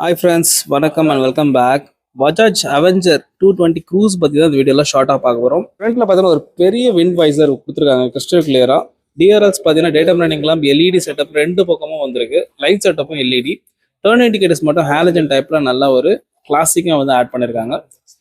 Hi friends, வணக்கம் and welcome back. Bajaj Avenger 220 Cruise பற்றி தான் இந்த வீடியோவில் ஷார்ட்டாக பார்க்க போகிறோம். ஃப்ரண்ட்டில் பார்த்தீங்கன்னா ஒரு பெரிய விண்ட் வைசர் கொடுத்துருக்காங்க கிறிஸ்டல் கிளியராக. டிஆர்எல்ஸ் பார்த்தீங்கன்னா data running lamp LED setup ரெண்டு பக்கமும் வந்திருக்கு. லைட் செட்டப்பும் எல்இடி. டர்ன் இண்டிகேட்டர்ஸ் மட்டும் ஹாலஜன் டைப்பில் நல்லா ஒரு கிளாசிக்காக வந்து ஆட் பண்ணியிருக்காங்க.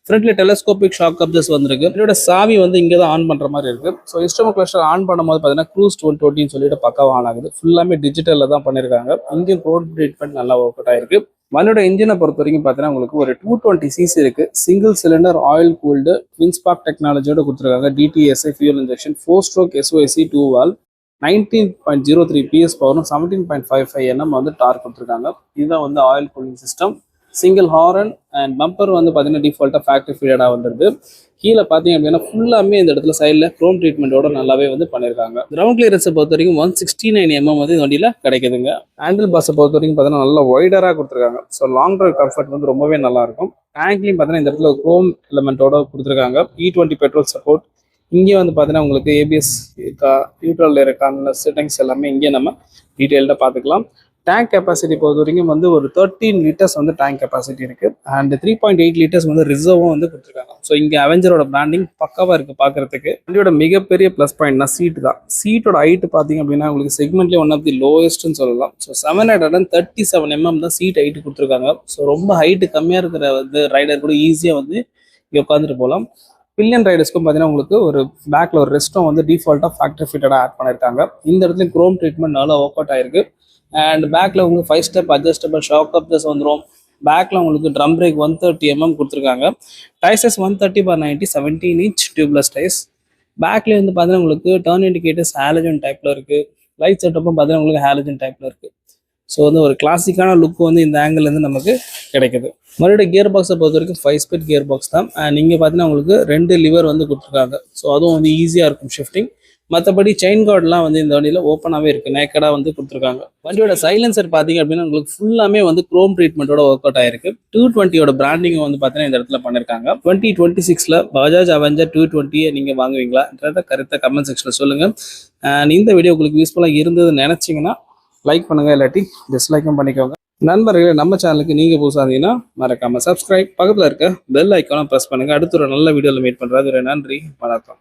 ஃப்ரண்ட்ல டெலஸ்கோபிக் ஷாக் அப்சர்ஸ் வந்திருக்கு. இதோட சாவி வந்து இங்கே தான் ஆன் பண்ணுற மாதிரி இருக்குது. ஸோ இன்ஸ்ட்ருமெண்ட் கிளஸ்டர் ஆன் பண்ணும்போது பார்த்தீங்கன்னா க்ரூஸ் 2020 சொல்லிட்டு பக்காவாக ஆன் ஆகுது. ஃபுல்லாமே டிஜிட்டலில் தான் பண்ணியிருக்காங்க. இன்ஜின் ரோட் ட்ரீட்மெண்ட் நல்லா ஒர்க் அவுட் ஆயிருக்கு. வண்டியோட இன்ஜினை பொறுத்த வரைக்கும் பார்த்தீங்கன்னா உங்களுக்கு ஒரு 220 சிசி இருக்கு. Single cylinder oil cooled twin spark டெக்னாலஜியோட கொடுத்துருக்காங்க. DTSI fuel injection 4 stroke SOSC 2 valve 19.03 PS பவரும் 17.55 Nm வந்து டார்க் கொடுத்துருக்காங்க. இதுதான் வந்து oil cooling system. Single horn and bumper வந்து பார்த்தீங்கன்னா டிஃபால்ட்டாக ஃபேக்ட்ரி ஃபீடடாக வந்துருது. கீழே பார்த்தீங்க அப்படின்னா ஃபுல்லாமே இந்த இடத்துல சைடில் க்ரோம் ட்ரீட்மெண்ட்டோட நல்லாவே வந்து பண்ணியிருக்காங்க. கிரவுண்ட் கிளியரன்ஸை பொறுத்த வரைக்கும் 169 mm வந்து இந்த வண்டியில் கிடைக்குதுங்க. ஹேண்டில் பாஸை பொறுத்த வரைக்கும் பார்த்தீங்கன்னா நல்லா ஒய்டராக கொடுத்துருக்காங்க. ஸோ லாங் ட்ரைவ் கம்ஃபர்ட் வந்து ரொம்பவே நல்லாயிருக்கும். டேங்க்லையும் பார்த்தீங்கன்னா இந்த இடத்துல க்ரோம் எலமெண்ட்டோட கொடுத்துருக்காங்க. E20 petrol support. இங்கே வந்து பார்த்தீங்கன்னா உங்களுக்கு ஏபிஎஸ் இருக்கா, நியூட்ரல் இருக்கான செட்டிங்ஸ் எல்லாமே இங்கே நம்ம டீட்டெயில்டாக பார்த்துக்கலாம். டேங்க் கெப்பாசிட்டி பொறுத்த வரைக்கும் வந்து ஒரு 13 லிட்டர்ஸ் வந்து டேங்க் கெப்பாசிட்டி இருக்குது. அண்ட் 3.8 லிட்டர்ஸ் வந்து ரிசர்வும் வந்து கொடுத்துருக்காங்க. ஸோ இங்கே அவெஞ்சரோட பிராண்டிங் பக்காவாக இருக்குது பார்க்குறதுக்கு. வண்டியோட மிகப்பெரிய ப்ளஸ் பாயிண்ட்னா சீட்டு தான். சீட்டோட ஹைட்டு பார்த்தீங்க அப்படின்னா உங்களுக்கு செக்மெண்ட்லேயே ஒன் ஆஃப் தி லோயஸ்ட்னு சொல்லலாம். ஸோ 737 mm தான் சீட் ஹைட்டு கொடுத்துருக்காங்க. ஸோ ரொம்ப ஹைட்டு கம்மியாக இருக்கிற வந்து ரைடர் கூட ஈஸியாக வந்து இங்கே உட்காந்துட்டு போகலாம். பில்லியன் ரைடர்ஸ்க்கும் பார்த்தீங்கன்னா உங்களுக்கு ஒரு பேக்கில் ஒரு ரெஸ்ட்டும் வந்து டிஃபால்ட்டாக ஃபேக்ட்ரி ஃபிட்டடாக ஆட் பண்ணியிருக்காங்க. இந்த இடத்துல குரோம் ட்ரீட்மெண்ட் நல்லா ஒர்க் அவுட் ஆயிருக்கு. அண்ட் பேக்கில் உங்களுக்கு 5 ஸ்டெப் அட்ஜஸ்டபிள் ஷாக் அப்சர்ஸ் வந்துடும். பேக்கில் உங்களுக்கு ட்ரம் பிரேக் 130 mm கொடுத்துருக்காங்க. Tyres 130/90 17 inch tubeless tyres. பேக்கில் வந்து பார்த்தீங்கன்னா உங்களுக்கு டர்ன் இண்டிகேட்டர்ஸ் ஹாலஜன் டைப்பில் இருக்குது. லைட் செட்டப்பும் பார்த்தீங்கன்னா உங்களுக்கு ஹாலஜன் டைப்பில் இருக்குது. ஸோ வந்து ஒரு கிளாசிக்கான லுக் வந்து இந்த ஆங்கிள்லேருந்து நமக்கு கிடைக்குது. மறுபடியும் கியர் பாக்ஸை பொறுத்த வரைக்கும் 5 ஸ்பீட் கியர் பாக்ஸ் தான். அண்ட் இங்கே பார்த்தீங்கன்னா உங்களுக்கு 2 லிவர் வந்து கொடுத்துருக்காங்க. ஸோ அதுவும் வந்து ஈஸியாக இருக்கும் ஷிஃப்டிங். மற்றபடி செயின் கார்டெலாம் வந்து இந்த வண்டியில் ஓப்பனாகவே இருக்குது, நேக்கடாக வந்து கொடுத்துருக்காங்க. வண்டியோட சைலன்சர் பார்த்தீங்க அப்படின்னா உங்களுக்கு ஃபுல்லாமே வந்து க்ரோம் ட்ரீட்மெண்ட்டோட ஒர்க் அவுட் ஆயிருக்கு. 220 பிராண்டிங் வந்து பார்த்தீங்கன்னா இந்த இடத்துல பண்ணியிருக்காங்க. 2026 பஜாஜ் அவெஞ்சர் 220 நீங்கள் வாங்குவீங்களான்றத கருத்தை கமெண்ட் செக்ஷனில் சொல்லுங்கள். அண்ட் இந்த வீடியோ உங்களுக்கு யூஸ்ஃபுல்லாக இருந்ததுன்னு நினச்சிங்கன்னா லைக் பண்ணுங்கள், இல்லாட்டி டிஸ்லைக்கும் பண்ணிக்கோங்க. நண்பர்களே, நம்ம சேனலுக்கு நீங்கள் புதுசாக இருந்தீங்கன்னா மறக்காமல் சப்ஸ்கிரைப், பக்கத்தில் இருக்க பெல் ஐக்கானை ப்ரெஸ் பண்ணுங்கள். அடுத்த ஒரு நல்ல வீடியோவில் மீட் பண்ணுறது. நன்றி, வணக்கம்.